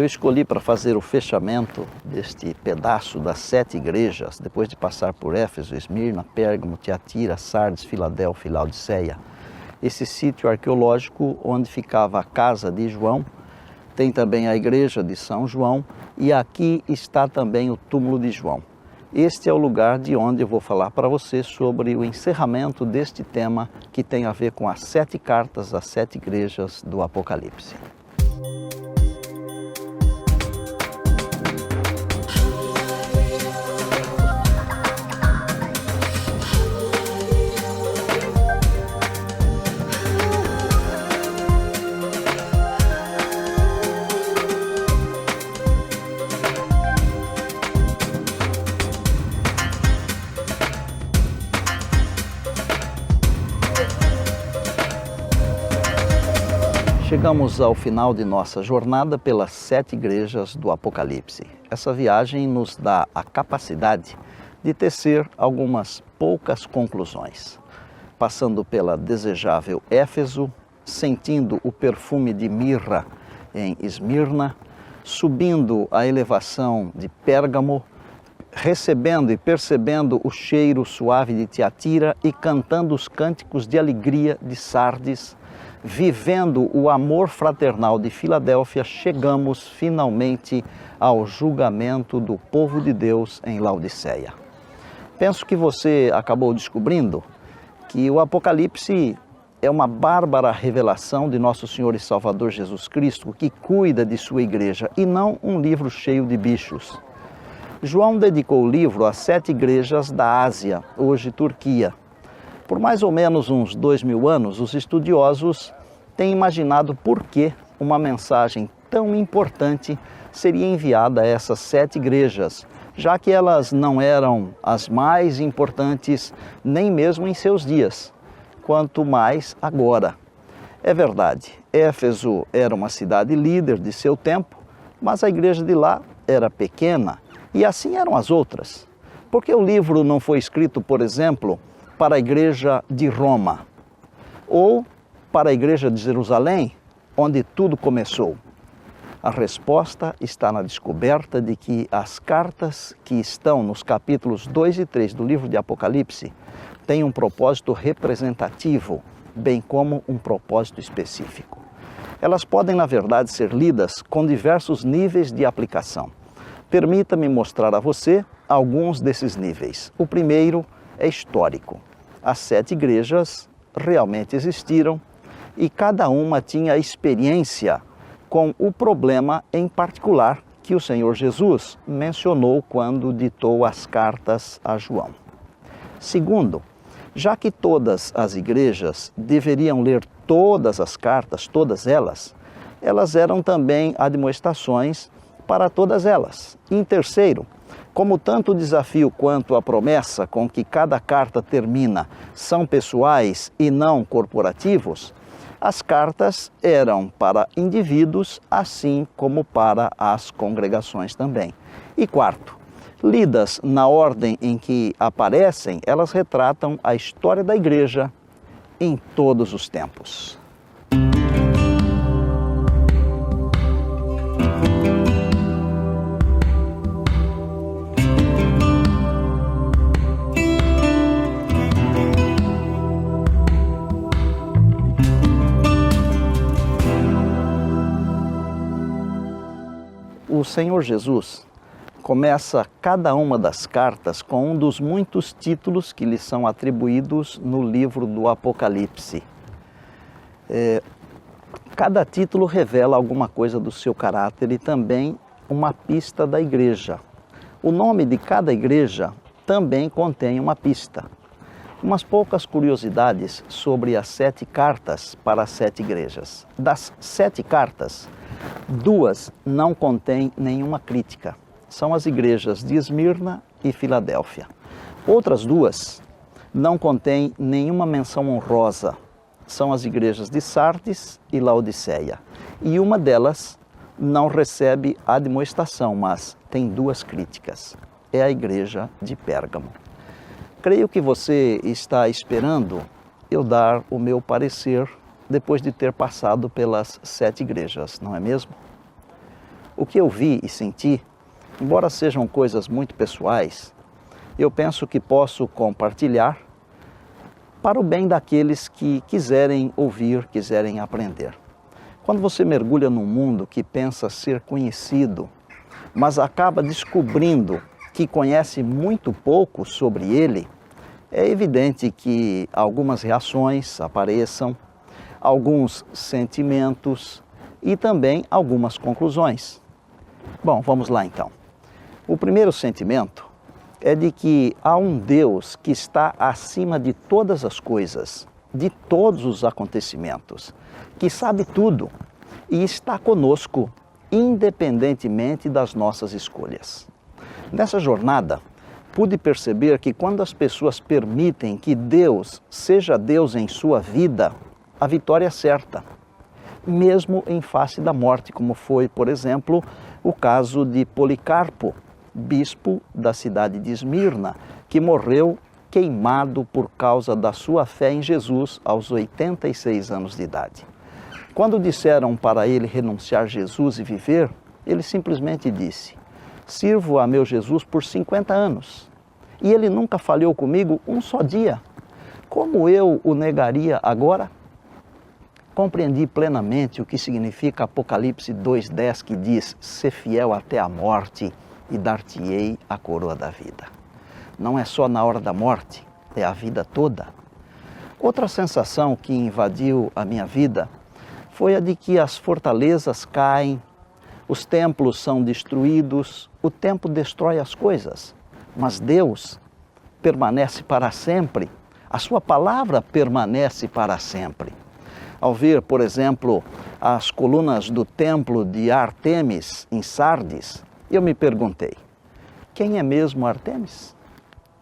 Eu escolhi para fazer o fechamento deste pedaço das 7 igrejas, depois de passar por Éfeso, Esmirna, Pérgamo, Tiatira, Sardes, Filadélfia e Laodiceia, esse sítio arqueológico onde ficava a casa de João. Tem também a igreja de São João e aqui está também o túmulo de João. Este é o lugar de onde eu vou falar para você sobre o encerramento deste tema que tem a ver com as 7 cartas às 7 igrejas do Apocalipse. Chegamos ao final de nossa jornada pelas 7 igrejas do Apocalipse. Essa viagem nos dá a capacidade de tecer algumas poucas conclusões. Passando pela desejável Éfeso, sentindo o perfume de mirra em Esmirna, subindo a elevação de Pérgamo, recebendo e percebendo o cheiro suave de Tiatira e cantando os cânticos de alegria de Sardes, vivendo o amor fraternal de Filadélfia, chegamos finalmente ao julgamento do povo de Deus em Laodiceia. Penso que você acabou descobrindo que o Apocalipse é uma bárbara revelação de nosso Senhor e Salvador Jesus Cristo, que cuida de sua igreja, e não um livro cheio de bichos. João dedicou o livro às 7 igrejas da Ásia, hoje Turquia. Por mais ou menos uns 2000 anos, os estudiosos têm imaginado por que uma mensagem tão importante seria enviada a essas 7 igrejas, já que elas não eram as mais importantes nem mesmo em seus dias, quanto mais agora. É verdade, Éfeso era uma cidade líder de seu tempo, mas a igreja de lá era pequena e assim eram as outras. Por que o livro não foi escrito, por exemplo, para a igreja de Roma ou para a igreja de Jerusalém, onde tudo começou? A resposta está na descoberta de que as cartas que estão nos capítulos 2 e 3 do livro de Apocalipse têm um propósito representativo, bem como um propósito específico. Elas podem, na verdade, ser lidas com diversos níveis de aplicação. Permita-me mostrar a você alguns desses níveis. O primeiro é histórico. As 7 igrejas realmente existiram e cada uma tinha experiência com o problema em particular que o Senhor Jesus mencionou quando ditou as cartas a João. Segundo, já que todas as igrejas deveriam ler todas as cartas, todas elas eram também admoestações para todas elas. E em terceiro, como tanto o desafio quanto a promessa com que cada carta termina são pessoais e não corporativos, as cartas eram para indivíduos, assim como para as congregações também. E quarto, lidas na ordem em que aparecem, elas retratam a história da igreja em todos os tempos. O Senhor Jesus começa cada uma das cartas com um dos muitos títulos que lhe são atribuídos no livro do Apocalipse. Cada título revela alguma coisa do seu caráter e também uma pista da igreja. O nome de cada igreja também contém uma pista. Umas poucas curiosidades sobre as 7 cartas para as 7 igrejas. Das 7 cartas, 2 não contêm nenhuma crítica. São as igrejas de Esmirna e Filadélfia. Outras 2 não contêm nenhuma menção honrosa. São as igrejas de Sardes e Laodiceia. E uma delas não recebe admoestação, mas tem 2 críticas. É a igreja de Pérgamo. Creio que você está esperando eu dar o meu parecer depois de ter passado pelas 7 igrejas, não é mesmo? O que eu vi e senti, embora sejam coisas muito pessoais, eu penso que posso compartilhar para o bem daqueles que quiserem ouvir, quiserem aprender. Quando você mergulha num mundo que pensa ser conhecido, mas acaba descobrindo que conhece muito pouco sobre ele, é evidente que algumas reações apareçam, alguns sentimentos e também algumas conclusões. Bom, vamos lá então. O primeiro sentimento é de que há um Deus que está acima de todas as coisas, de todos os acontecimentos, que sabe tudo e está conosco, independentemente das nossas escolhas. Nessa jornada, pude perceber que quando as pessoas permitem que Deus seja Deus em sua vida, a vitória é certa, mesmo em face da morte, como foi, por exemplo, o caso de Policarpo, bispo da cidade de Esmirna, que morreu queimado por causa da sua fé em Jesus aos 86 anos de idade. Quando disseram para ele renunciar a Jesus e viver, ele simplesmente disse: sirvo a meu Jesus por 50 anos e ele nunca falhou comigo um só dia. Como eu o negaria agora? Compreendi plenamente o que significa Apocalipse 2:10, que diz: ser fiel até a morte e dar-te-ei a coroa da vida. Não é só na hora da morte, é a vida toda. Outra sensação que invadiu a minha vida foi a de que as fortalezas caem, os templos são destruídos, o tempo destrói as coisas, mas Deus permanece para sempre, a sua palavra permanece para sempre. Ao ver, por exemplo, as colunas do templo de Ártemis em Sardes, eu me perguntei: quem é mesmo Ártemis?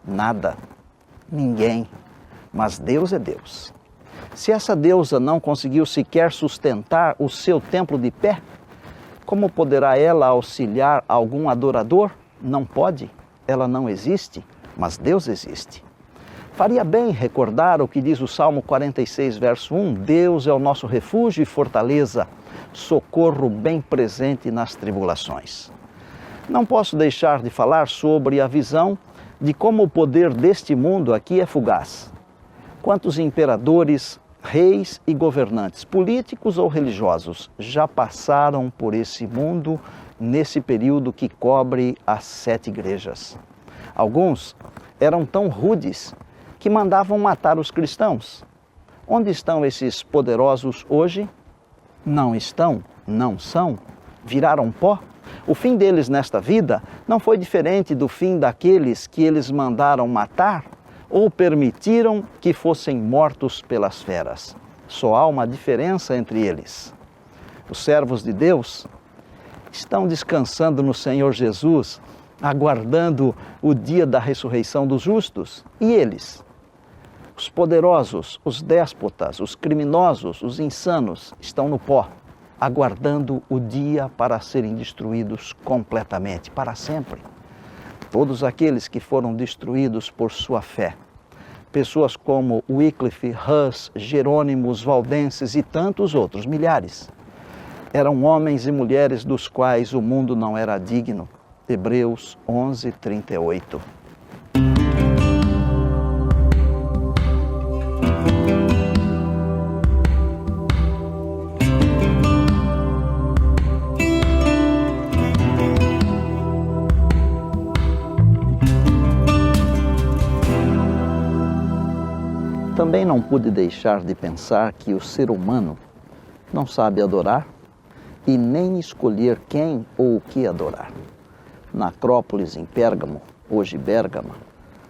Nada, ninguém, mas Deus é Deus. Se essa deusa não conseguiu sequer sustentar o seu templo de pé, como poderá ela auxiliar algum adorador? Não pode, ela não existe, mas Deus existe. Faria bem recordar o que diz o Salmo 46, verso 1, Deus é o nosso refúgio e fortaleza, socorro bem presente nas tribulações. Não posso deixar de falar sobre a visão de como o poder deste mundo aqui é fugaz. Quantos imperadores, reis e governantes, políticos ou religiosos, já passaram por esse mundo nesse período que cobre as 7 igrejas? Alguns eram tão rudes que mandavam matar os cristãos. Onde estão esses poderosos hoje? Não estão, não são, viraram pó. O fim deles nesta vida não foi diferente do fim daqueles que eles mandaram matar ou permitiram que fossem mortos pelas feras. Só há uma diferença entre eles. Os servos de Deus estão descansando no Senhor Jesus, aguardando o dia da ressurreição dos justos. E eles? Os poderosos, os déspotas, os criminosos, os insanos, estão no pó, aguardando o dia para serem destruídos completamente, para sempre. Todos aqueles que foram destruídos por sua fé, pessoas como Wycliffe, Hus, Jerônimos, Valdenses e tantos outros, milhares, eram homens e mulheres dos quais o mundo não era digno. Hebreus 11, 38. Também não pude deixar de pensar que o ser humano não sabe adorar e nem escolher quem ou o que adorar. Na Acrópolis, em Pérgamo, hoje Bérgama,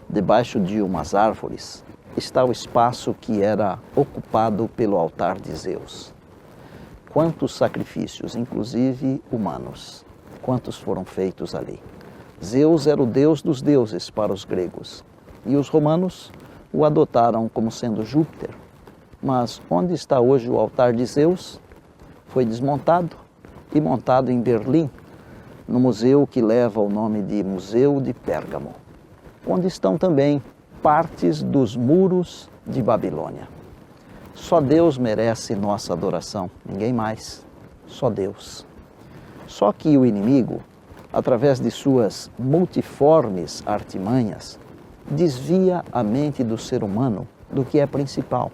debaixo de umas árvores, está o espaço que era ocupado pelo altar de Zeus. Quantos sacrifícios, inclusive humanos, quantos foram feitos ali? Zeus era o deus dos deuses para os gregos e os romanos o adotaram como sendo Júpiter. Mas onde está hoje o altar de Zeus? Foi desmontado e montado em Berlim, no museu que leva o nome de Museu de Pérgamo, onde estão também partes dos muros de Babilônia. Só Deus merece nossa adoração, ninguém mais, só Deus. Só que o inimigo, através de suas multiformes artimanhas, desvia a mente do ser humano do que é principal.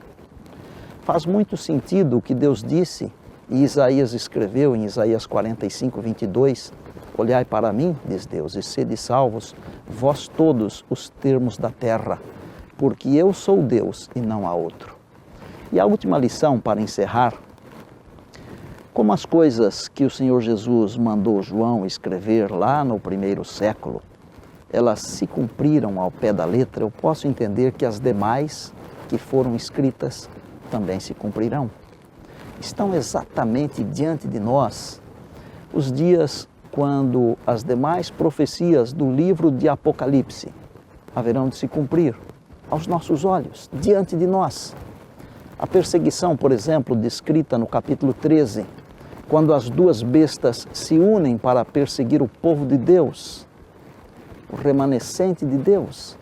Faz muito sentido o que Deus disse e Isaías escreveu em Isaías 45, 22, olhai para mim, diz Deus, e sede salvos, vós todos os termos da terra, porque eu sou Deus e não há outro. E a última lição para encerrar: como as coisas que o Senhor Jesus mandou João escrever lá no primeiro século, elas se cumpriram ao pé da letra, eu posso entender que as demais que foram escritas também se cumprirão. Estão exatamente diante de nós os dias quando as demais profecias do livro de Apocalipse haverão de se cumprir aos nossos olhos, diante de nós. A perseguição, por exemplo, descrita no capítulo 13, quando as duas bestas se unem para perseguir o povo de Deus, o remanescente de Deus.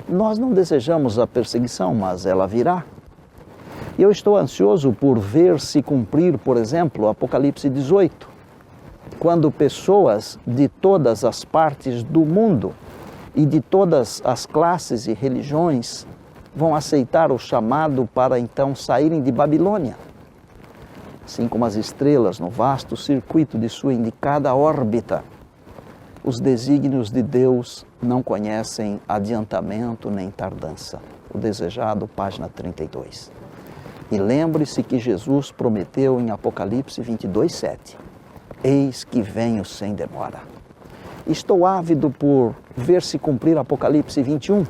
Nós não desejamos a perseguição, mas ela virá. E eu estou ansioso por ver se cumprir, por exemplo, Apocalipse 18, quando pessoas de todas as partes do mundo e de todas as classes e religiões vão aceitar o chamado para então saírem de Babilônia. Assim como as estrelas no vasto circuito de sua indicada órbita, os desígnios de Deus não conhecem adiantamento nem tardança. O desejado, página 32. E lembre-se que Jesus prometeu em Apocalipse 22, 7, eis que venho sem demora. Estou ávido por ver se cumprir Apocalipse 21,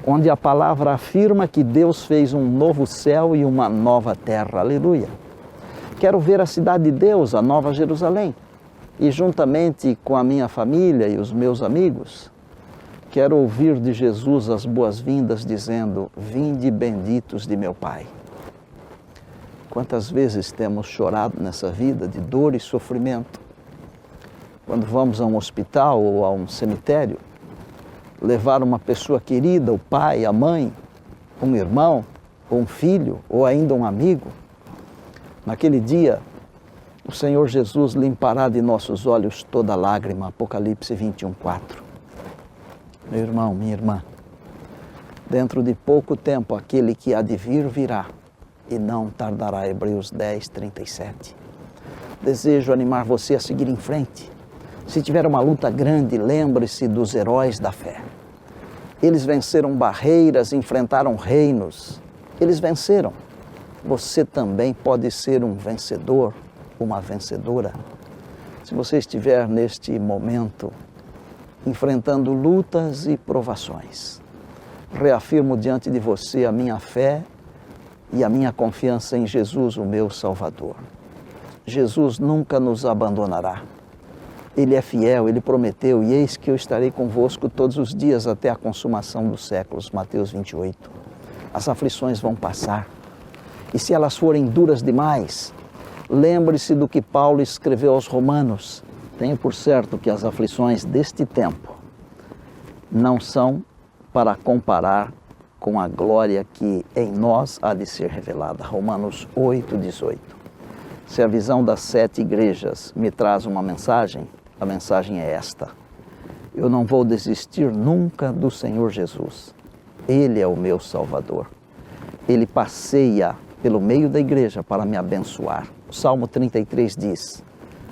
onde a palavra afirma que Deus fez um novo céu e uma nova terra. Aleluia! Quero ver a cidade de Deus, a Nova Jerusalém, e juntamente com a minha família e os meus amigos, quero ouvir de Jesus as boas-vindas dizendo, vinde benditos de meu Pai. Quantas vezes temos chorado nessa vida de dor e sofrimento? Quando vamos a um hospital ou a um cemitério, levar uma pessoa querida, o pai, a mãe, um irmão, ou um filho, ou ainda um amigo, naquele dia, o Senhor Jesus limpará de nossos olhos toda lágrima. Apocalipse 21, 4. Meu irmão, minha irmã, dentro de pouco tempo aquele que há de vir virá e não tardará. Hebreus 10, 37. Desejo animar você a seguir em frente. Se tiver uma luta grande, lembre-se dos heróis da fé. Eles venceram barreiras, enfrentaram reinos. Eles venceram. Você também pode ser um vencedor, uma vencedora. Se você estiver neste momento enfrentando lutas e provações, reafirmo diante de você a minha fé e a minha confiança em Jesus, o meu Salvador. Jesus nunca nos abandonará. Ele é fiel, Ele prometeu, e eis que eu estarei convosco todos os dias até a consumação dos séculos. Mateus 28. As aflições vão passar. E se elas forem duras demais, lembre-se do que Paulo escreveu aos Romanos. Tenho por certo que as aflições deste tempo não são para comparar com a glória que em nós há de ser revelada. Romanos 8, 18. Se a visão das 7 igrejas me traz uma mensagem, a mensagem é esta: eu não vou desistir nunca do Senhor Jesus. Ele é o meu Salvador. Ele passeia pelo meio da igreja para me abençoar. O Salmo 33 diz,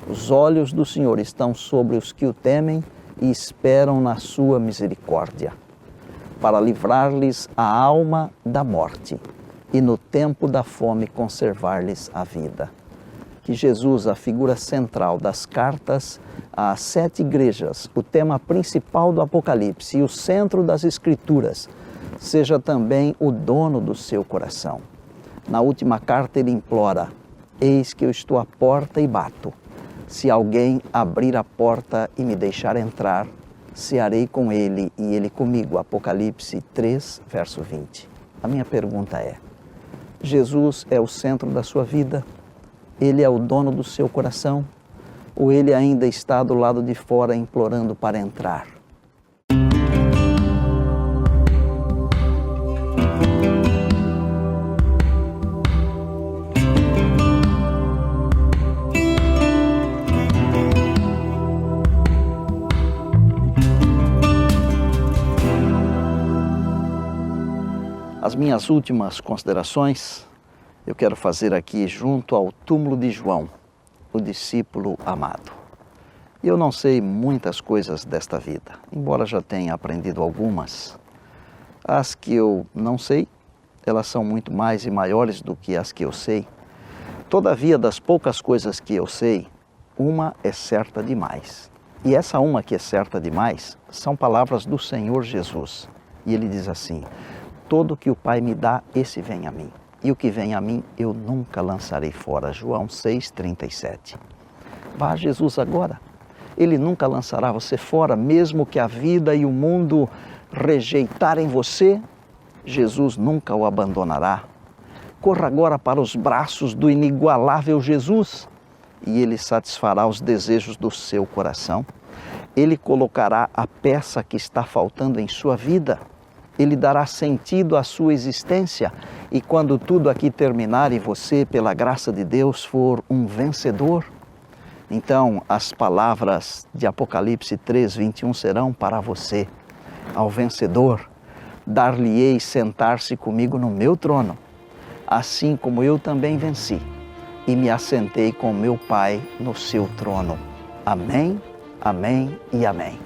os olhos do Senhor estão sobre os que o temem e esperam na sua misericórdia, para livrar-lhes a alma da morte e no tempo da fome conservar-lhes a vida. Que Jesus, a figura central das cartas às 7 igrejas, o tema principal do Apocalipse e o centro das Escrituras, seja também o dono do seu coração. Na última carta ele implora, eis que eu estou à porta e bato. Se alguém abrir a porta e me deixar entrar, cearei com ele e ele comigo. Apocalipse 3, verso 20. A minha pergunta é, Jesus é o centro da sua vida? Ele é o dono do seu coração? Ou ele ainda está do lado de fora implorando para entrar? As minhas últimas considerações eu quero fazer aqui junto ao túmulo de João, o discípulo amado. Eu não sei muitas coisas desta vida, embora já tenha aprendido algumas. As que eu não sei, elas são muito mais e maiores do que as que eu sei. Todavia, das poucas coisas que eu sei, uma é certa demais. E essa uma que é certa demais são palavras do Senhor Jesus. E ele diz assim: todo que o Pai me dá, esse vem a mim. E o que vem a mim, eu nunca lançarei fora. João 6,37. Vá a Jesus agora. Ele nunca lançará você fora, mesmo que a vida e o mundo rejeitarem você, Jesus nunca o abandonará. Corra agora para os braços do inigualável Jesus e Ele satisfará os desejos do seu coração. Ele colocará a peça que está faltando em sua vida. Ele dará sentido à sua existência e quando tudo aqui terminar e você, pela graça de Deus, for um vencedor, então as palavras de Apocalipse 3:21 serão para você. Ao vencedor, dar-lhe-ei sentar-se comigo no meu trono, assim como eu também venci e me assentei com meu Pai no seu trono. Amém, amém e amém.